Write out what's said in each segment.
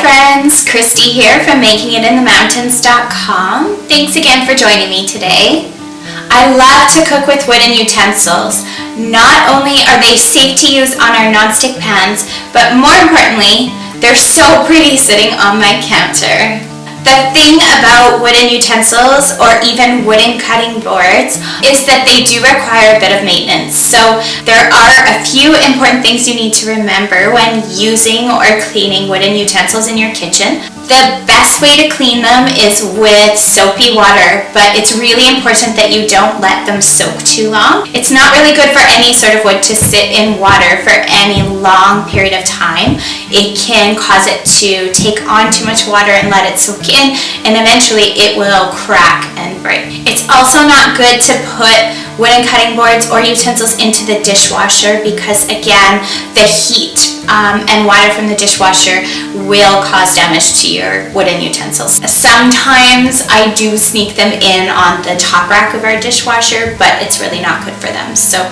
friends, Christy here from MakingItInTheMountains.com. Thanks again for joining me today. I love to cook with wooden utensils. Not only are they safe to use on our nonstick pans, but more importantly, they're so pretty sitting on my counter. The thing about wooden utensils or even wooden cutting boards is that they do require a bit of maintenance. So there are a few important things you need to remember when using or cleaning wooden utensils in your kitchen. The best way to clean them is with soapy water, but it's really important that you don't let them soak too long. It's not really good for any sort of wood to sit in water for any long period of time. It can cause it to take on too much water and let it soak in, and eventually it will crack and break. It's also not good to put wooden cutting boards or utensils into the dishwasher because, again, the heat and water from the dishwasher will cause damage to your wooden utensils. Sometimes I do sneak them in on the top rack of our dishwasher, but it's really not good for them. So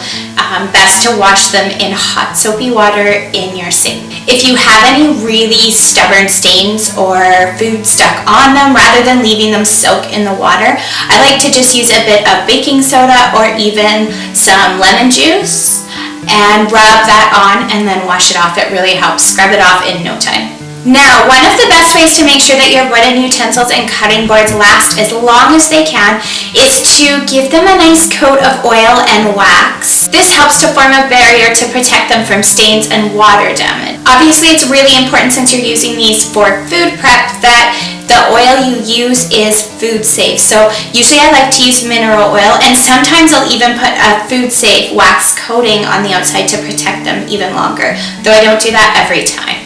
best to wash them in hot soapy water in your sink. If you have any really stubborn stains or food stuck on them, rather than leaving them soak in the water, I like to just use a bit of baking soda or even some lemon juice and rub that on and then wash it off. It really helps scrub it off in no time. Now, one of the best ways to make sure that your wooden utensils and cutting boards last as long as they can is to give them a nice coat of oil and wax. This helps to form a barrier to protect them from stains and water damage. Obviously, it's really important, since you're using these for food prep, that the oil you use is food safe. So usually I like to use mineral oil, and sometimes I'll even put a food safe wax coating on the outside to protect them even longer, though I don't do that every time.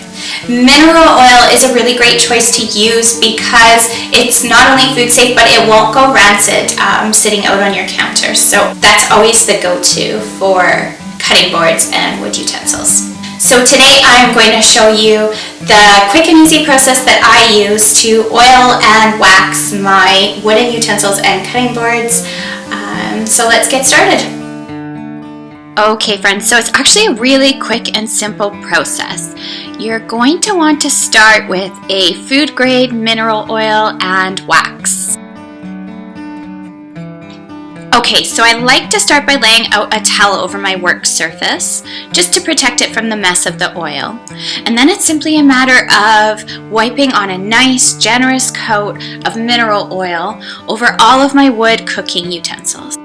Mineral oil is a really great choice to use because it's not only food safe, but it won't go rancid sitting out on your counter. So that's always the go-to for cutting boards and wood utensils. So today I'm going to show you the quick and easy process that I use to oil and wax my wooden utensils and cutting boards. So let's get started. Okay friends, so it's actually a really quick and simple process. You're going to want to start with a food grade mineral oil and wax. Okay, so I like to start by laying out a towel over my work surface just to protect it from the mess of the oil. And then it's simply a matter of wiping on a nice generous coat of mineral oil over all of my wood cooking utensils.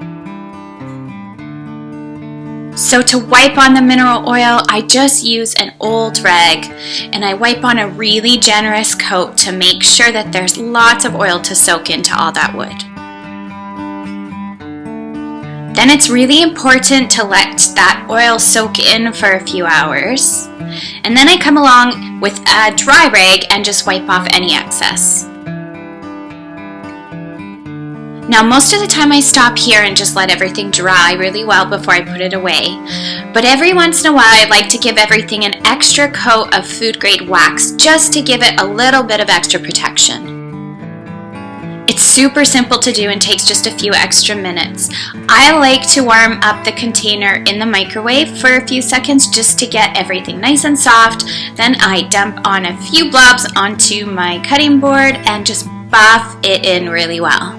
So to wipe on the mineral oil, I just use an old rag and I wipe on a really generous coat to make sure that there's lots of oil to soak into all that wood. Then it's really important to let that oil soak in for a few hours. And then I come along with a dry rag and just wipe off any excess. Now most of the time I stop here and just let everything dry really well before I put it away. But every once in a while I like to give everything an extra coat of food grade wax just to give it a little bit of extra protection. It's super simple to do and takes just a few extra minutes. I like to warm up the container in the microwave for a few seconds just to get everything nice and soft. Then I dump on a few blobs onto my cutting board and just buff it in really well.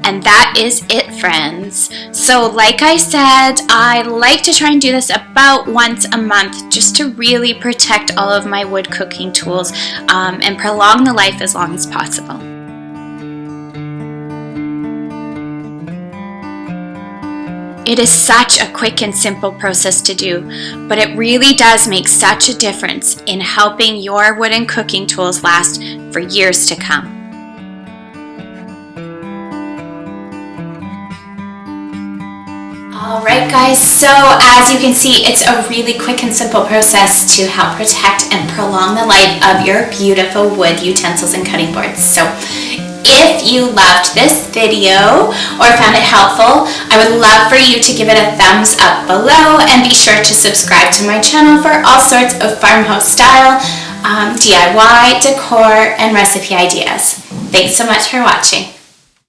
And that is it, friends. So like I said, I like to try and do this about once a month just to really protect all of my wood cooking tools and prolong the life as long as possible. It is such a quick and simple process to do, but it really does make such a difference in helping your wooden cooking tools last for years to come. Alright guys, so as you can see, it's a really quick and simple process to help protect and prolong the life of your beautiful wood utensils and cutting boards. So if you loved this video or found it helpful, I would love for you to give it a thumbs up below and be sure to subscribe to my channel for all sorts of farmhouse style, DIY, decor, and recipe ideas. Thanks so much for watching.